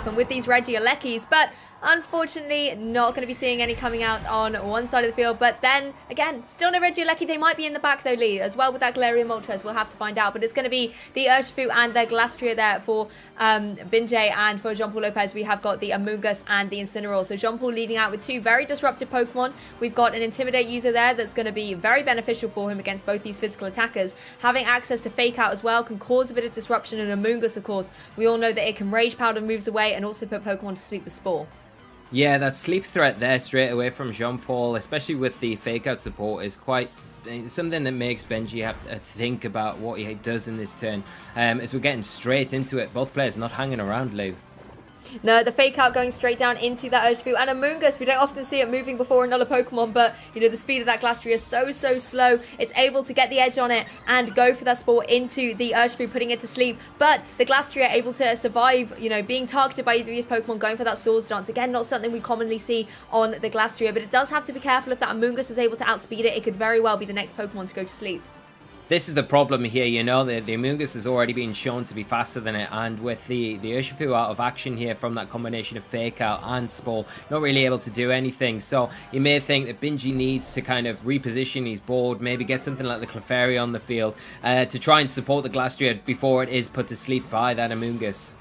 happen with these Regielekis, but unfortunately, not going to be seeing any coming out on one side of the field. But then, again, still no Regieleki. They might be in the back, though, Lee, as well with that Galarian Moltres. We'll have to find out. But it's going to be the Urshifu and the Galastria there for Bingjie, and for Jean-Paul Lopez, we have got the Amoonguss and the Incineroar. So Jean-Paul leading out with two very disruptive Pokemon. We've got an Intimidate user there that's going to be very beneficial for him against both these physical attackers. Having access to Fake Out as well can cause a bit of disruption, and Amoonguss, of course, we all know that it can Rage Powder moves away and also put Pokemon to sleep with Spore. Yeah, that sleep threat there straight away from Jean-Paul, especially with the fake-out support, is quite something that makes Bingjie have to think about what he does in this turn. As we're getting straight into it, both players not hanging around, Lou. No, the Fake Out going straight down into that Urshifu. And Amoonguss, we don't often see it moving before another Pokemon, but, you know, the speed of that Galastria is so slow. It's able to get the edge on it and go for that Spore into the Urshifu, putting it to sleep. But the Galastria able to survive, you know, being targeted by either of these Pokemon, going for that Swords Dance. Again, not something we commonly see on the Galastria, but it does have to be careful. If that Amoonguss is able to outspeed it, it could very well be the next Pokemon to go to sleep. This is the problem here, you know, the Amoonguss has already been shown to be faster than it, and with the Urshifu out of action here from that combination of Fake Out and Spore, not really able to do anything. So you may think that Bingjie needs to kind of reposition his board, maybe get something like the Clefairy on the field to try and support the Galastria before it is put to sleep by that Amoonguss.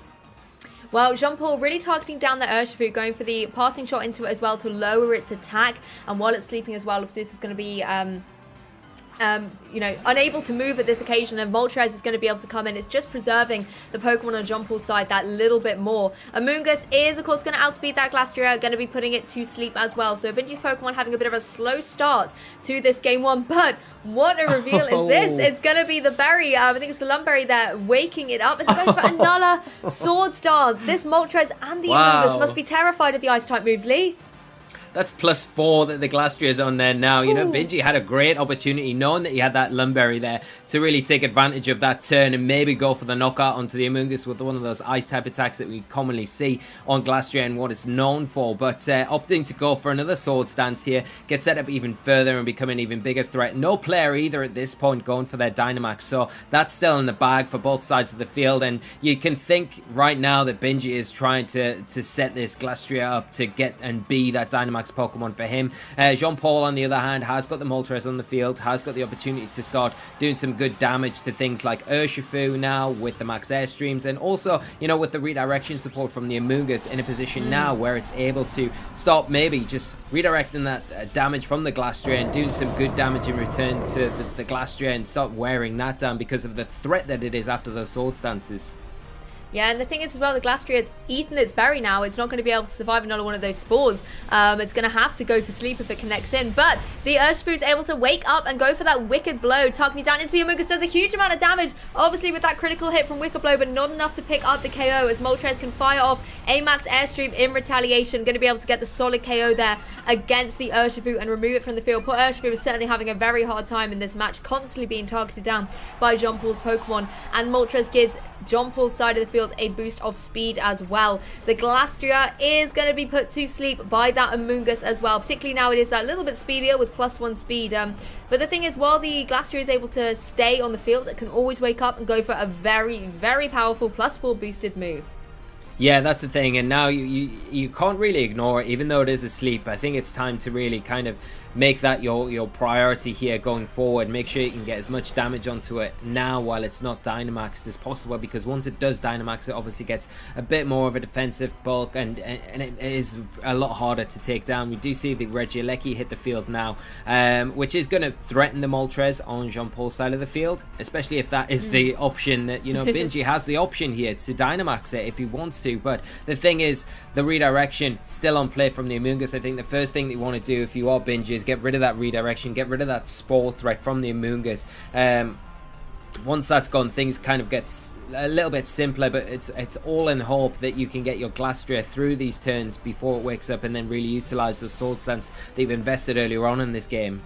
Well, Jean-Paul really targeting down the Urshifu, going for the parting shot into it as well to lower its attack, and while it's sleeping as well, obviously this is going to be you know, unable to move at this occasion, and Moltres is going to be able to come in. It's just preserving the Pokemon on Jean-Paul's side that little bit more. Amoonguss is, of course, going to outspeed that Galastria, going to be putting it to sleep as well. So Bingjie's Pokemon having a bit of a slow start to this game one, but what a reveal is this? It's going to be the berry, I think it's the Lumberry there, waking it up. It's going for another Swords Dance. This Moltres and the Amoonguss must be terrified of the Ice-type moves, Lee. That's +4 that the Galastria is on there now. You know, Bingjie had a great opportunity, knowing that he had that Lumberry there, to really take advantage of that turn and maybe go for the knockout onto the Amoonguss with one of those ice-type attacks that we commonly see on Galastria and what it's known for. But opting to go for another Swords Dance here, get set up even further and become an even bigger threat. No player either at this point going for their Dynamax, so that's still in the bag for both sides of the field. And you can think right now that Bingjie is trying to set this Galastria up to get and be that Dynamax Pokemon for him. Jean-Paul, on the other hand, has got the Moltres on the field, has got the opportunity to start doing some good damage to things like Urshifu now with the Max Airstreams, and also, you know, with the redirection support from the Amoonguss in a position now where it's able to stop maybe just redirecting that damage from the Galastria and doing some good damage in return to the Galastria and start wearing that down because of the threat that it is after those Sword Stances. Yeah, and the thing is as well, the Galastria has eaten its berry now. It's not going to be able to survive another one of those spores. It's going to have to go to sleep if it connects in. But the Urshifu is able to wake up and go for that Wicked Blow, targeting down into the Amoonguss. Does a huge amount of damage, obviously with that critical hit from Wicked Blow, but not enough to pick up the KO, as Moltres can fire off a Max Airstream in retaliation. Going to be able to get the solid KO there against the Urshifu and remove it from the field. Poor Urshifu is certainly having a very hard time in this match, constantly being targeted down by Jean-Paul's Pokemon. And Moltres gives Jean-Paul's side of the field a boost of speed as well. The Galastria is going to be put to sleep by that Amoonguss as well, particularly now it is that little bit speedier with +1 speed. But the thing is, while the Galastria is able to stay on the field, it can always wake up and go for a very powerful +4 boosted move. Yeah, that's the thing, and now you can't really ignore it, even though it is asleep. I think it's time to really kind of make that your priority here going forward. Make sure you can get as much damage onto it now while it's not Dynamaxed as possible, because once it does Dynamax, it obviously gets a bit more of a defensive bulk, and it is a lot harder to take down. We do see the Regieleki hit the field now, which is going to threaten the Moltres on Jean-Paul's side of the field, especially if that is the option that, you know, Bingjie has the option here to Dynamax it if he wants to. But the thing is, the redirection still on play from the Amoonguss. I think the first thing that you want to do if you are Bingjie is get rid of that redirection, get rid of that Spore threat from the Amoonguss. Once that's gone, things kind of gets a little bit simpler, but it's all in hope that you can get your Galastria through these turns before it wakes up, and then really utilize the Sword Stance that you've invested earlier on in this game.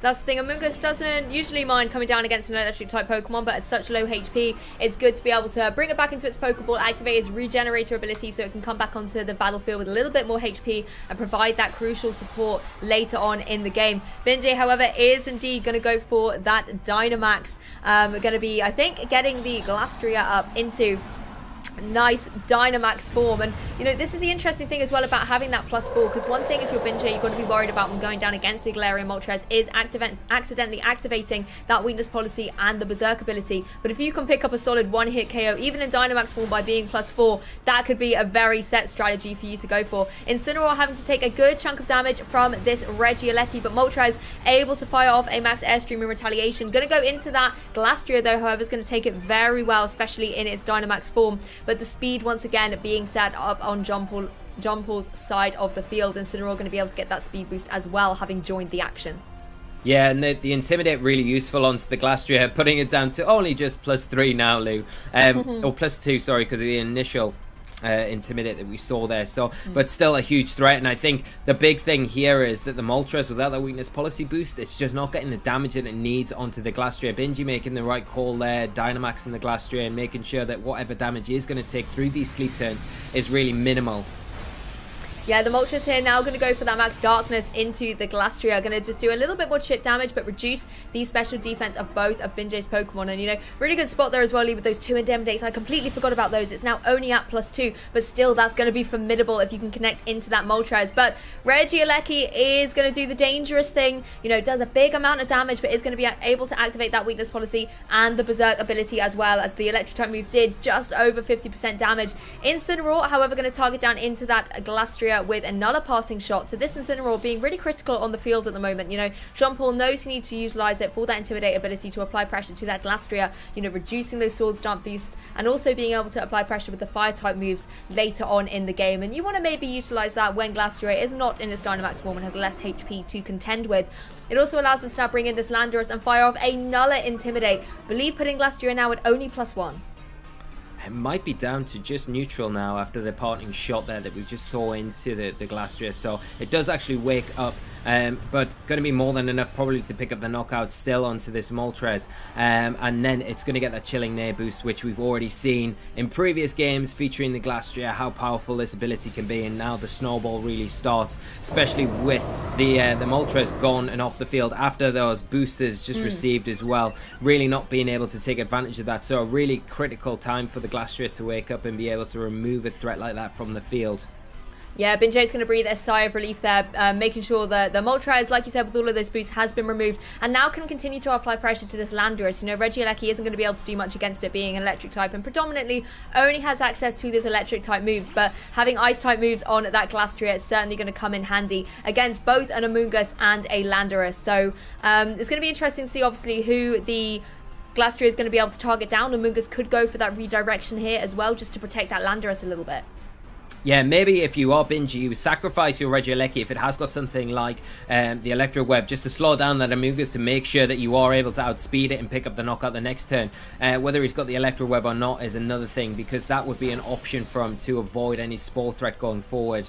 That's the thing, Amoonguss doesn't usually mind coming down against an electric type Pokemon, but at such low HP, it's good to be able to bring it back into its Pokeball, activate its Regenerator ability so it can come back onto the battlefield with a little bit more HP and provide that crucial support later on in the game. Bingjie, however, is indeed going to go for that Dynamax. Going to be, I think, getting the Galastria up into Nice Dynamax form. And you know, this is the interesting thing as well about having that +4, because one thing if you're Bingjie you're going to be worried about when going down against the Galarian Moltres is accidentally activating that weakness policy and the Berserk ability. But if you can pick up a solid one-hit KO even in Dynamax form by being +4, that could be a very set strategy for you to go for. Incineroar having to take a good chunk of damage from this Regieleki, but Moltres able to fire off a max airstream in retaliation. Going to go into that Glastrier though, however, is going to take it very well, especially in its Dynamax form. But the speed once again being set up on John Paul's side of the field. Incineroar going to be able to get that speed boost as well, having joined the action. Yeah, and the Intimidate really useful onto the Glastrier, putting it down to only just +3 now, Lou. Or +2, sorry, because of the initial Intimidate that we saw there. So, but still a huge threat. And I think the big thing here is that the Moltres, without that weakness policy boost, it's just not getting the damage that it needs onto the Glastrier. Bingjie making the right call there, Dynamaxing the Glastrier and making sure that whatever damage he is going to take through these sleep turns is really minimal. Yeah, the Moltres here now going to go for that max darkness into the Glastrier. Going to just do a little bit more chip damage, but reduce the special defense of both of Bingjie's Pokemon. And, you know, really good spot there as well, Lee, with those 2 Indemnidates. I completely forgot about those. It's now only at +2, but still that's going to be formidable if you can connect into that Moltres. But Regieleki is going to do the dangerous thing. You know, does a big amount of damage, but is going to be able to activate that weakness policy and the Berserk ability as well, as the electric type move did just over 50% damage. Incineroar, however, going to target down into that Glastrier with another parting shot. So this Incineroar being really critical on the field at the moment. You know, Jean Paul knows he needs to utilize it for that Intimidate ability to apply pressure to that Glastrier, you know, reducing those Sword Stance boosts and also being able to apply pressure with the fire type moves later on in the game. And you want to maybe utilize that when Glastrier is not in its Dynamax form and has less HP to contend with. It also allows him to now bring in this Landorus and fire off another Intimidate. I believe putting Glastrier now at only +1. It might be down to just neutral now after the parting shot there that we just saw into the Glastrier. So it does actually wake up, but going to be more than enough probably to pick up the knockout still onto this Moltres. And then it's going to get that Chilling Neigh boost, which we've already seen in previous games featuring the Glastrier, how powerful this ability can be. And now the snowball really starts, especially with the Moltres gone and off the field after those boosters just received as well. Really not being able to take advantage of that. So a really critical time for the Glastrier to wake up and be able to remove a threat like that from the field. Yeah, Bingjie's going to breathe a sigh of relief there, making sure that the Moltres, like you said, with all of those boosts, has been removed, and now can continue to apply pressure to this Landorus. You know, Regieleki isn't going to be able to do much against it being an electric type, and predominantly only has access to those electric type moves, but having ice type moves on that Glastrier is certainly going to come in handy against both an Amoonguss and a Landorus. So it's going to be interesting to see, obviously, who the Glastrier is going to be able to target down. Amoonguss could go for that redirection here as well, just to protect that Landorus a little bit. Yeah, maybe if you are Bingjie, you sacrifice your Regieleki if it has got something like the Electro Web, just to slow down that Amoonguss to make sure that you are able to outspeed it and pick up the knockout the next turn. Whether he's got the Electro Web or not is another thing, because that would be an option for him to avoid any Spore threat going forward.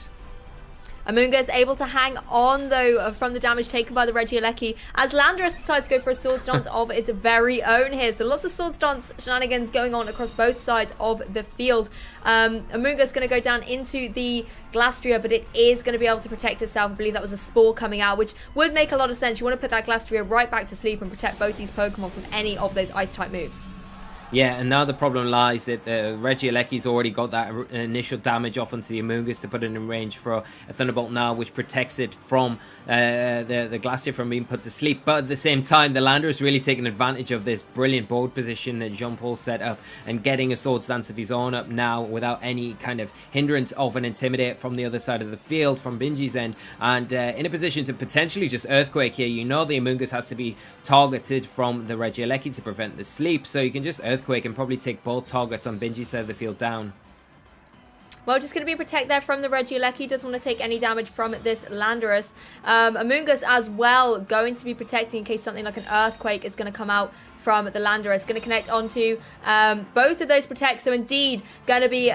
Amoonguss able to hang on, though, from the damage taken by the Regieleki, as Landorus decides to go for a Sword Stance of its very own here. So lots of Sword Stance shenanigans going on across both sides of the field. Amoonguss going to go down into the Glastrier, but it is going to be able to protect itself. I believe that was a Spore coming out, which would make a lot of sense. You want to put that Glastrier right back to sleep and protect both these Pokemon from any of those Ice-type moves. Yeah, and now the problem lies that Regieleki's already got that initial damage off onto the Amoonguss to put it in range for a Thunderbolt now, which protects it from the Glastrier from being put to sleep. But at the same time, the Landorus really taking advantage of this brilliant board position that Jean-Paul set up and getting a Sword Stance of his own up now without any kind of hindrance of an Intimidate from the other side of the field, from Bingjie's end, and in a position to potentially just Earthquake here. You know the Amoonguss has to be targeted from the Regieleki to prevent the sleep, so you can just Earthquake and probably take both targets on Bingjie's side of the field down. Well, just going to be protect there from the Regieleki. Doesn't want to take any damage from this Landorus. Amoonguss as well going to be protecting in case something like an Earthquake is going to come out from the Landorus. Going to connect onto both of those protects. So indeed going to be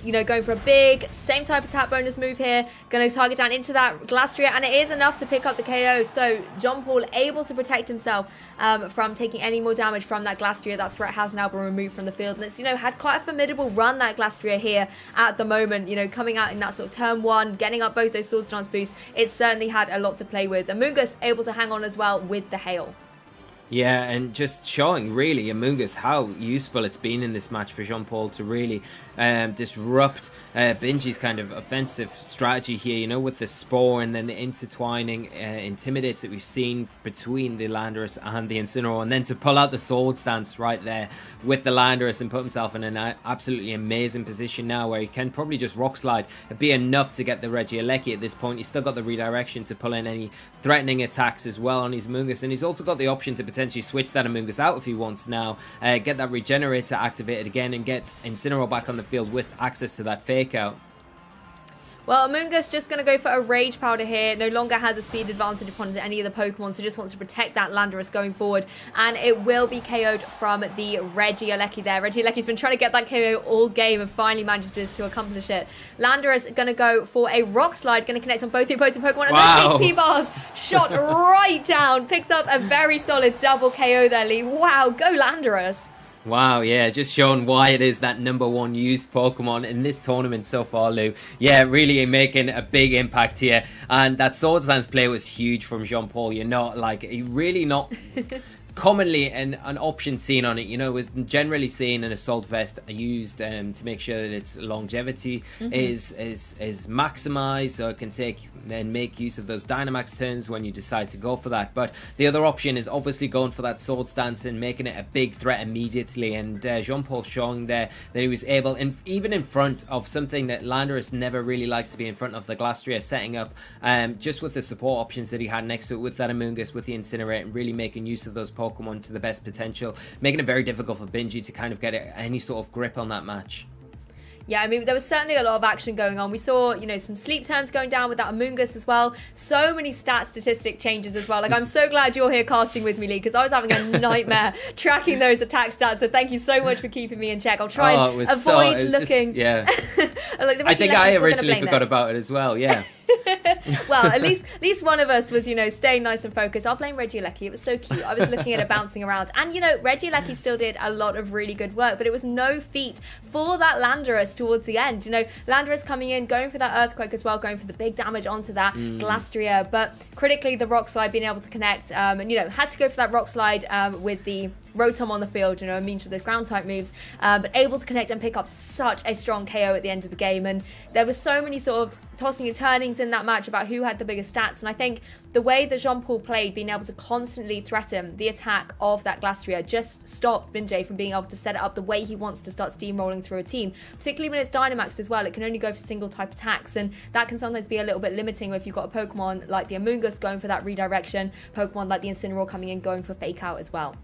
you know, going for a big same type of tap bonus move here. Going to target down into that Glastrier, and it is enough to pick up the KO. So Jean Paul able to protect himself from taking any more damage from that Glastrier. That threat has now been removed from the field, and it's, you know, had quite a formidable run, that Glastrier here at the moment. You know, coming out in that sort of turn one, getting up both those Sword Stance boosts. It certainly had a lot to play with. Amoonguss able to hang on as well with the hail. Yeah, and just showing really Amoongus how useful it's been in this match for Jean-Paul to really disrupt Bingjie's kind of offensive strategy here, you know, with the Spore and then the intertwining Intimidates that we've seen between the Landorus and the Incineroar, and then to pull out the Sword Stance right there with the Landorus and put himself in an absolutely amazing position now where he can probably just Rock Slide. It'd be enough to get the Regieleki at this point. He's still got the redirection to pull in any threatening attacks as well on his Amoongus, and he's also got the option to potentially switch that Amoongus out if he wants now, get that Regenerator activated again and get Incineroar back on the field with access to that Fake Out. Well, Amoongus just going to go for a Rage Powder here. No longer has a speed advantage upon any of the Pokemon, so just wants to protect that Landorus going forward. And it will be KO'd from the Regieleki there. Regieleki's been trying to get that KO all game and finally manages to accomplish it. Landorus going to go for a Rock Slide, going to connect on both the opposing Pokemon. And those HP bars shot right down. Picks up a very solid double KO there, Lee. Wow, go Landorus. Wow, yeah, just showing why it is that #1 used Pokemon in this tournament so far, Lou. Yeah, really making a big impact here. And that Sword Stance play was huge from Jean-Paul. You're not, like, really not... commonly an option seen on it, you know, was generally seen an Assault Vest used to make sure that its longevity is maximized, so it can take and make use of those Dynamax turns when you decide to go for that. But the other option is obviously going for that Sword Stance and making it a big threat immediately. And Jean-Paul showing there that he was able, even in front of something that Landorus never really likes to be in front of, the Glastrier, setting up just with the support options that he had next to it with that Amoongus, with the Incinerate, and really making use of those Pokemon to the best potential, making it very difficult for Bingjie to kind of get any sort of grip on that match. Yeah, I mean, there was certainly a lot of action going on. We saw, you know, some sleep turns going down with that Amoongus as well. So many statistic changes as well. Like, I'm so glad you're here casting with me, Lee, because I was having a nightmare tracking those attack stats. So thank you so much for keeping me in check. I'll try and avoid looking. Yeah. I think I originally forgot about it as well. Yeah. Well, at least one of us was, you know, staying nice and focused. I'll blame Regieleki. It was so cute. I was looking at it bouncing around. And, you know, Regieleki still did a lot of really good work, but it was no feat for that Landorus towards the end. You know, Landorus coming in, going for that Earthquake as well, going for the big damage onto that Glastrier. But critically, the Rock Slide being able to connect, and, you know, had to go for that Rock Slide with the Rotom on the field, you know, immune to those ground type moves, but able to connect and pick up such a strong KO at the end of the game. And there was so many sort of tossing and turnings in that match about who had the biggest stats. And I think the way that Jean-Paul played, being able to constantly threaten the attack of that Glastrier, just stopped Bingjie from being able to set it up the way he wants to start steamrolling through a team, particularly when it's Dynamaxed as well. It can only go for single type attacks, and that can sometimes be a little bit limiting if you've got a Pokemon like the Amoongus going for that redirection, Pokemon like the Incineroar coming in going for Fake Out as well.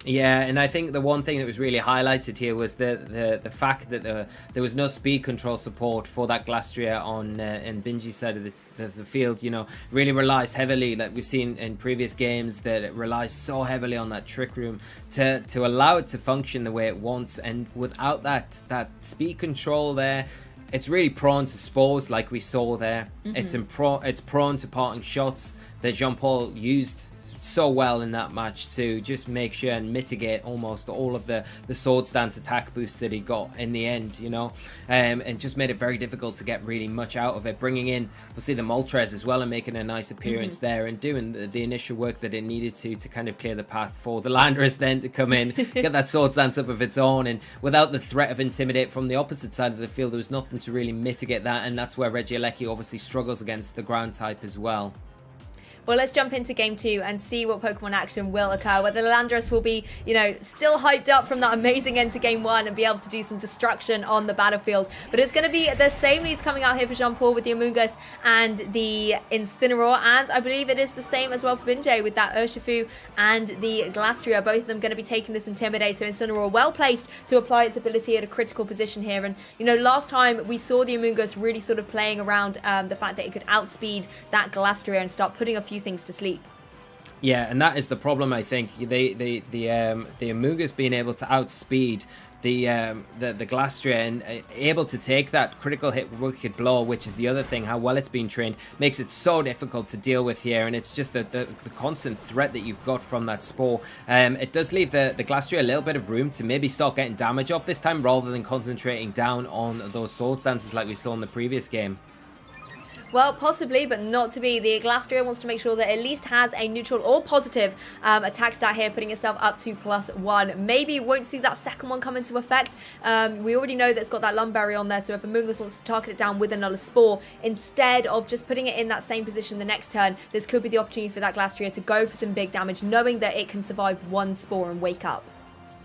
Yeah, and I think the one thing that was really highlighted here was the fact that there was no speed control support for that Glastrier on in Bingjie's side of the field. You know, really relies heavily, like we've seen in previous games, that it relies so heavily on that Trick Room to allow it to function the way it wants. And without that speed control there, it's really prone to spores like we saw there. It's prone to parting shots that Jean-Paul used so well in that match to just make sure and mitigate almost all of the Sword Stance attack boosts that he got in the end, you know, and just made it very difficult to get really much out of it, bringing in obviously the Moltres as well and making a nice appearance there and doing the initial work that it needed to kind of clear the path for the Landorus then to come in, get that Sword Stance up of its own, and without the threat of Intimidate from the opposite side of the field, there was nothing to really mitigate that, and that's where Regieleki obviously struggles against the ground type as well. Well, let's jump into Game 2 and see what Pokemon action will occur. Whether the Landorus will be, you know, still hyped up from that amazing end to Game 1 and be able to do some destruction on the battlefield. But it's going to be the same leads coming out here for Jean-Paul with the Amoongus and the Incineroar. And I believe it is the same as well for Bingjie with that Urshifu and the Glastrier. Both of them going to be taking this Intimidate. So Incineroar well placed to apply its ability at a critical position here. And, you know, last time we saw the Amoongus really sort of playing around the fact that it could outspeed that Glastrier and start putting a few things to sleep. Yeah, and that is the problem. I think the Amoongus being able to outspeed the Glastrier and able to take that critical hit wicked blow, which is the other thing, how well it's been trained, makes it so difficult to deal with here. And it's just the constant threat that you've got from that Spore. It does leave the Glastrier a little bit of room to maybe start getting damage off this time, rather than concentrating down on those Sword Stances like we saw in the previous game. Well, possibly, but not to be. The Glastrier wants to make sure that it at least has a neutral or positive attack stat here, putting itself up to +1. Maybe won't see that second one come into effect. We already know that it's got that Lumberry on there, so if Amoonguss wants to target it down with another Spore, instead of just putting it in that same position the next turn, this could be the opportunity for that Glastrier to go for some big damage, knowing that it can survive one Spore and wake up.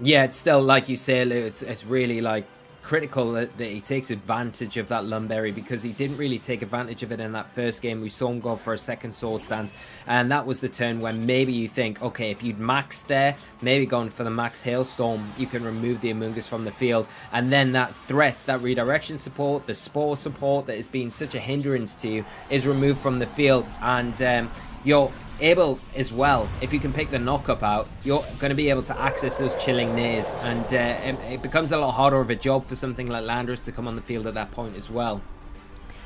Yeah, it's still, like you say, Lou, it's really like critical that he takes advantage of that Lumberry, because he didn't really take advantage of it in that first game. We saw him go for a second Sword Stance, and that was the turn when maybe you think, okay, if you'd maxed there, maybe gone for the max Hailstorm, you can remove the Amoonguss from the field, and then that threat, that redirection support, the Spore support that has been such a hindrance to you is removed from the field, and you're able as well, if you can pick the knock-up out, you're going to be able to access those chilling nays, and it becomes a lot harder of a job for something like Landorus to come on the field at that point as well.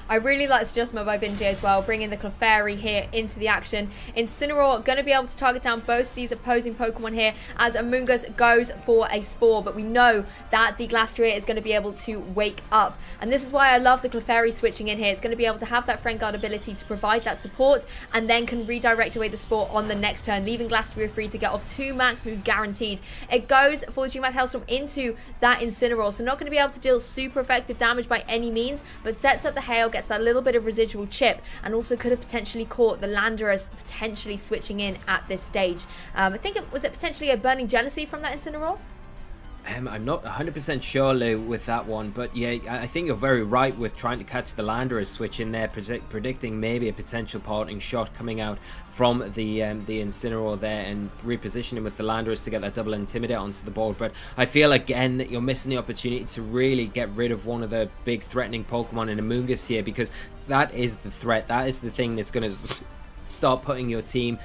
I really like this adjustment by Bingjie as well, bringing the Clefairy here into the action. Incineroar going to be able to target down both these opposing Pokemon here as Amoonguss goes for a Spore, but we know that the Glastrier is going to be able to wake up. And this is why I love the Clefairy switching in here. It's going to be able to have that Friend Guard ability to provide that support, and then can redirect away the Spore on the next turn, leaving Glastrier free to get off 2 max moves guaranteed. It goes for the GMAT Hailstorm into that Incineroar, so not going to be able to deal super effective damage by any means, but sets up the Hail, gets that little bit of residual chip, and also could have potentially caught the Landorus potentially switching in at this stage. I think was it potentially a Burning Jealousy from that Incineroar? I'm not 100% sure, Lou, with that one, but yeah, I think you're very right with trying to catch the Landorus switch in there, predicting maybe a potential parting shot coming out from the Incineroar there, and repositioning with the Landorus to get that double Intimidate onto the board. But I feel again that you're missing the opportunity to really get rid of one of the big threatening Pokemon in Amoonguss here, because that is the threat, that is the thing that's going to start putting your team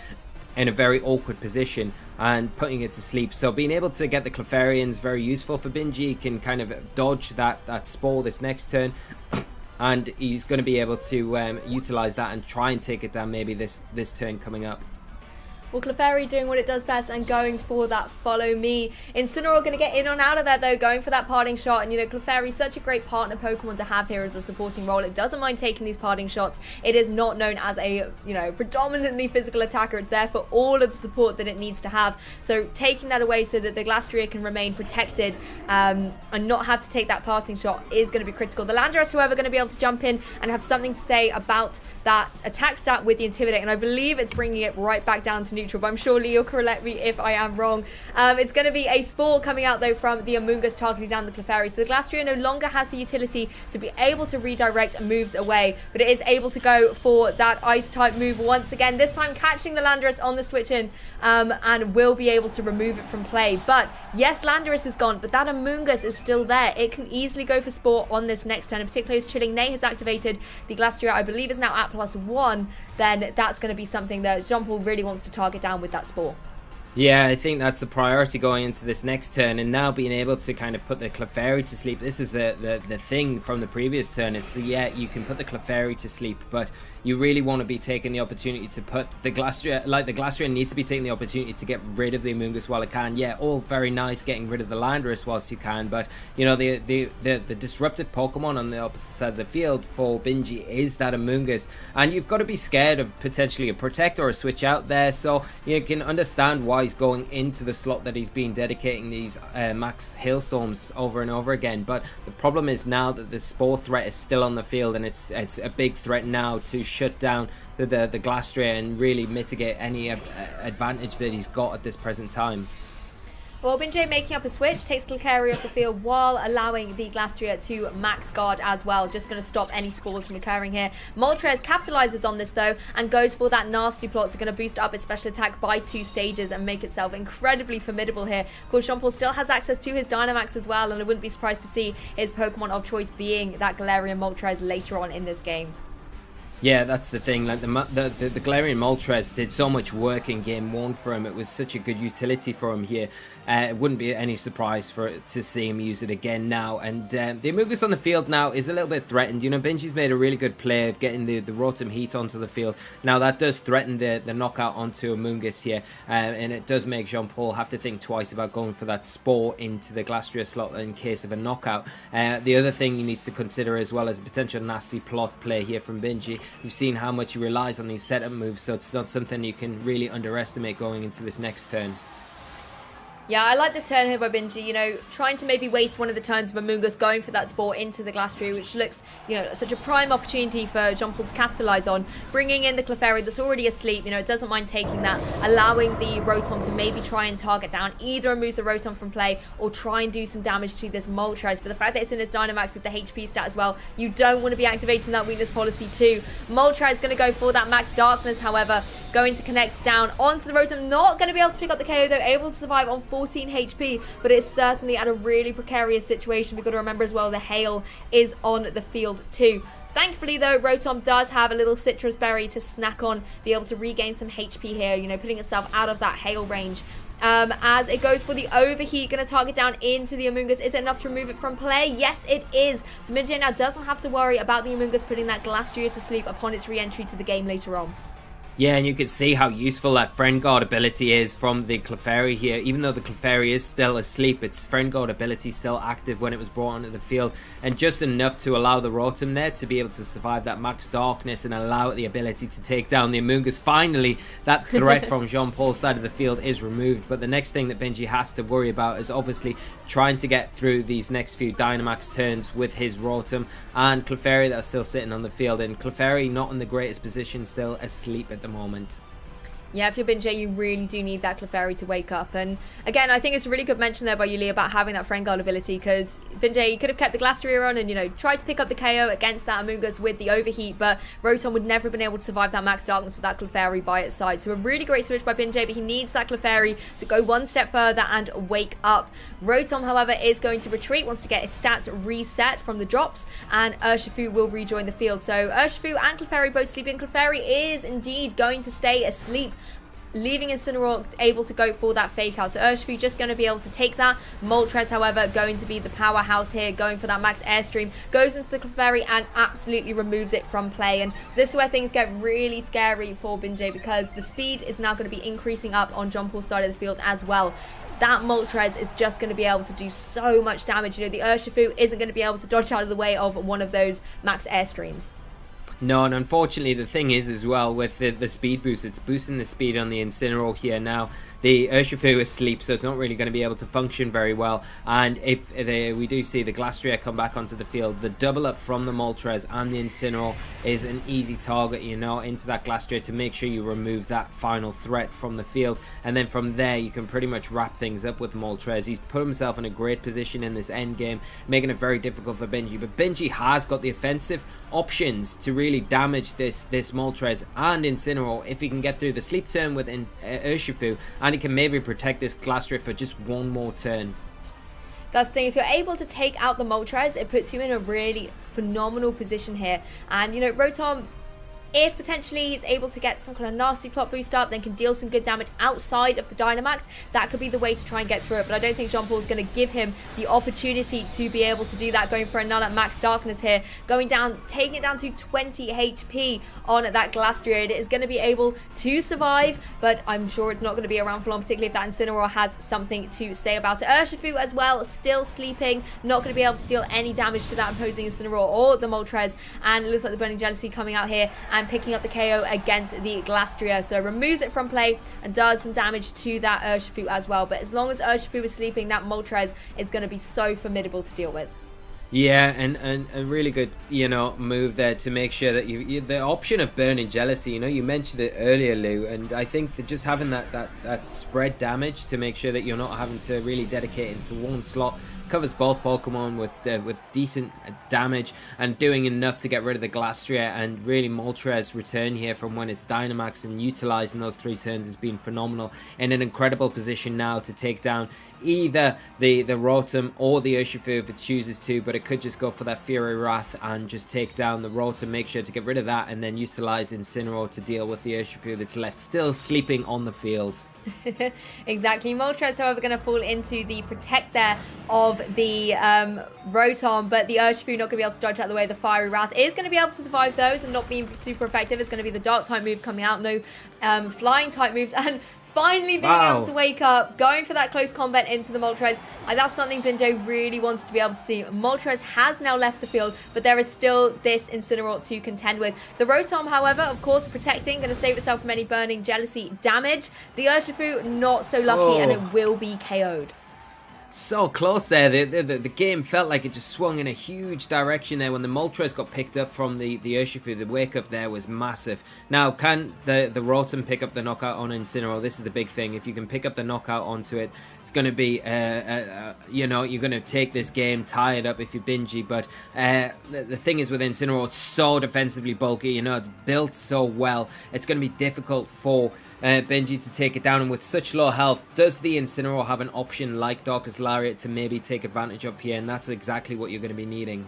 in a very awkward position and putting it to sleep. So being able to get the Clefairy is very useful for Bingjie. He can kind of dodge that Spore this next turn, and he's going to be able to utilize that and try and take it down maybe this turn coming up. Well, Clefairy doing what it does best and going for that follow me. Incineroar going to get in and out of there though, going for that parting shot. And you know, Clefairy is such a great partner Pokemon to have here as a supporting role. It doesn't mind taking these parting shots. It is not known as a, you know, predominantly physical attacker. It's there for all of the support that it needs to have. So taking that away so that the Glastrier can remain protected and not have to take that parting shot is going to be critical. The Landorus, however, going to be able to jump in and have something to say about that attack stat with the Intimidate, and I believe it's bringing it right back down to neutral, but I'm sure Lee will correct me if I am wrong. It's going to be a Spore coming out though from the Amoonguss targeting down the Clefairy, so the Glastrier no longer has the utility to be able to redirect moves away, but it is able to go for that Ice type move once again, this time catching the Landorus on the switch in, and will be able to remove it from play. But yes, Landorus is gone, but that Amoonguss is still there. It can easily go for Spore on this next turn, in particular as Chilling Neigh has activated. The Glastrier I believe is now at +1, then that's going to be something that Jean-Paul really wants to target down with that Spore. Yeah, I think that's the priority going into this next turn, and now being able to kind of put the Clefairy to sleep. This is the thing from the previous turn. It's yeah, you can put the Clefairy to sleep, but you really want to be taking the opportunity to put the Glastrier, like the Glastrier needs to be taking the opportunity to get rid of the Amoonguss while it can. Yeah, all very nice getting rid of the Landorus whilst you can, but you know, the disruptive Pokemon on the opposite side of the field for Bingjie is that Amoonguss, and you've got to be scared of potentially a Protect or a Switch out there, so you can understand why he's going into the slot that he's been dedicating these max Hailstorms over and over again. But the problem is now that the Spore threat is still on the field, and it's a big threat now to shut down the Glastrier and really mitigate any advantage that he's got at this present time. Well, Bingjie making up a switch, takes Clefairy off the field while allowing the Glastrier to max guard as well. Just going to stop any Spores from occurring here. Moltres capitalizes on this though and goes for that nasty plot. So going to boost up its special attack by 2 stages and make itself incredibly formidable here. Of course, Jean-Paul still has access to his Dynamax as well, and I wouldn't be surprised to see his Pokemon of choice being that Galarian Moltres later on in this game. Yeah, that's the thing. Like the Galarian Moltres did so much work in game 1 for him. It was such a good utility for him here. It wouldn't be any surprise to see him use it again now. And the Amoonguss on the field now is a little bit threatened. You know, Bingjie's made a really good play of getting the Rotom Heat onto the field. Now that does threaten the knockout onto Amoonguss here, and it does make Jean-Paul have to think twice about going for that Spore into the Glastrier slot in case of a knockout. The other thing he needs to consider as well is a potential nasty plot play here from Bingjie We've seen how much he relies on these setup moves, so it's not something you can really underestimate going into this next turn. Yeah, I like this turn here by Bingjie, you know, trying to maybe waste one of the turns of Amoonguss going for that Spore into the Glass Tree, which looks, you know, such a prime opportunity for Jean-Paul to capitalise on. Bringing in the Clefairy that's already asleep, you know, it doesn't mind taking that, allowing the Rotom to maybe try and target down, either remove the Rotom from play or try and do some damage to this Moltres. But the fact that it's in its Dynamax with the HP stat as well, you don't want to be activating that weakness policy too. Moltres is going to go for that Max Darkness, however, going to connect down onto the Rotom, not going to be able to pick up the KO though, able to survive on 14 HP, but it's certainly at a really precarious situation. We've got to remember as well the hail is on the field too. Thankfully though, Rotom does have a little Citrus Berry to snack on, be able to regain some HP here, you know, putting itself out of that hail range. As it goes for the Overheat, going to target down into the Amoonguss. Is it enough to remove it from play? Yes, it is. So Bingjie now doesn't have to worry about the Amoonguss putting that Glastrier to sleep upon its re-entry to the game later on. Yeah, and you can see how useful that Friend Guard ability is from the Clefairy here. Even though the Clefairy is still asleep, its Friend Guard ability is still active when it was brought onto the field. And just enough to allow the Rotom there to be able to survive that Max Darkness and allow it the ability to take down the Amoonguss. Finally, that threat from Jean-Paul's side of the field is removed. But the next thing that Bingjie has to worry about is obviously trying to get through these next few Dynamax turns with his Rotom and Clefairy that are still sitting on the field. And Clefairy not in the greatest position, still asleep at the moment. Yeah, if you're Bingjie, you really do need that Clefairy to wake up. And again, I think it's a really good mention there by Yuli about having that Friend Guard ability, because Bingjie, you could have kept the Glastrier on and, you know, tried to pick up the KO against that Amoonguss with the Overheat, but Rotom would never have been able to survive that Max Darkness with that Clefairy by its side. So a really great switch by Bingjie, but he needs that Clefairy to go one step further and wake up. Rotom, however, is going to retreat, wants to get its stats reset from the drops, and Urshifu will rejoin the field. So Urshifu and Clefairy both sleeping. Clefairy is indeed going to stay asleep, leaving Incineroar able to go for that fake out. So Urshifu just going to be able to take that. Moltres, however, going to be the powerhouse here, going for that max airstream, goes into the Clefairy and absolutely removes it from play. And this is where things get really scary for Bingjie, because the speed is now going to be increasing up on Jean-Paul's side of the field as well. That Moltres is just going to be able to do so much damage. You know, the Urshifu isn't going to be able to dodge out of the way of one of those max airstreams. No, and unfortunately the thing is as well with the speed boost, it's boosting the speed on the Incineroar here now. The Urshifu is asleep, so it's not really going to be able to function very well. And if we do see the Glastrier come back onto the field, the double up from the Moltres and the Incineroar is an easy target, you know, into that Glastrier to make sure you remove that final threat from the field. And then from there, you can pretty much wrap things up with Moltres. He's put himself in a great position in this end game, making it very difficult for Bingjie. But Bingjie has got the offensive options to really damage this Moltres and Incineroar if he can get through the sleep turn with Urshifu, and he can maybe protect this Glastrier for just one more turn. That's the thing, if you're able to take out the Moltres, it puts you in a really phenomenal position here. And, you know, Rotom, if potentially he's able to get some kind of nasty plot boost up, then can deal some good damage outside of the Dynamax, that could be the way to try and get through it. But I don't think Jean-Paul's going to give him the opportunity to be able to do that, going for another Max Darkness here, going down, taking it down to 20 HP on that Glastrier. It is going to be able to survive, but I'm sure it's not going to be around for long, particularly if that Incineroar has something to say about it. Urshifu as well, still sleeping, not going to be able to deal any damage to that opposing Incineroar or the Moltres, and it looks like the Burning Jealousy coming out here and picking up the KO against the Glastrier. So removes it from play and does some damage to that Urshifu as well. But as long as Urshifu is sleeping, that Moltres is going to be so formidable to deal with. Yeah, and a really good, you know, move there to make sure that you the option of Burning Jealousy, you know, you mentioned it earlier, Lou, and I think that just having that spread damage to make sure that you're not having to really dedicate it into one slot covers both Pokemon with decent damage and doing enough to get rid of the Glastrier. And really Moltres' return here from when it's Dynamax and utilising those 3 turns has been phenomenal, in an incredible position now to take down either the Rotom or the Urshifu if it chooses to, but it could just go for that Fury Wrath and just take down the Rotom, make sure to get rid of that, and then utilise Incineroar to deal with the Urshifu that's left still sleeping on the field. Exactly. Moltres, however, going to fall into the protect there of the Rotom, but the Urshifu not going to be able to dodge out the way. The Fiery Wrath is going to be able to survive those and not being super effective. It's going to be the Dark type move coming out, no flying type moves, and Finally being able to wake up, going for that close combat into the Moltres. That's something Bingjie really wanted to be able to see. Moltres has now left the field, but there is still this Incineroar to contend with. The Rotom, however, of course, protecting, going to save itself from any burning jealousy damage. The Urshifu, not so lucky, and it will be KO'd. So close there. The game felt like it just swung in a huge direction there when the Moltres got picked up from the Urshifu. The wake up there was massive. Now, can the Rotom pick up the knockout on Incineroar? This is the big thing. If you can pick up the knockout onto it, it's going to be, you know, you're going to take this game tied up if you're Bingjie. But the thing is with Incineroar, it's so defensively bulky. You know, it's built so well. It's going to be difficult for Bingjie to take it down, and with such low health, does the Incineroar have an option like Darkest Lariat to maybe take advantage of here? And that's exactly what you're going to be needing.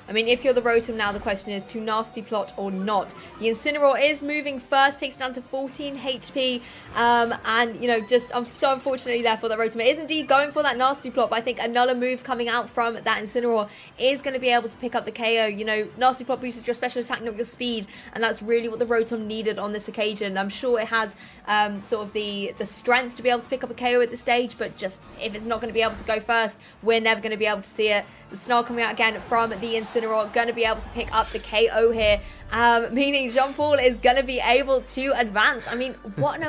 I mean, if you're the Rotom now, the question is to nasty plot or not. The Incineroar is moving first, takes down to 14 HP, and, you know, just so unfortunately therefore that Rotom is indeed going for that nasty plot, but I think another move coming out from that Incineroar is going to be able to pick up the KO. You know, nasty plot boosted your special attack, not your speed, and that's really what the Rotom needed on this occasion. I'm sure it has sort of the strength to be able to pick up a KO at this stage, but just if it's not going to be able to go first, we're never going to be able to see it. The Snarl coming out again from the Incineroar, going to be able to pick up the KO here, meaning Jean-Paul is going to be able to advance. I mean, what an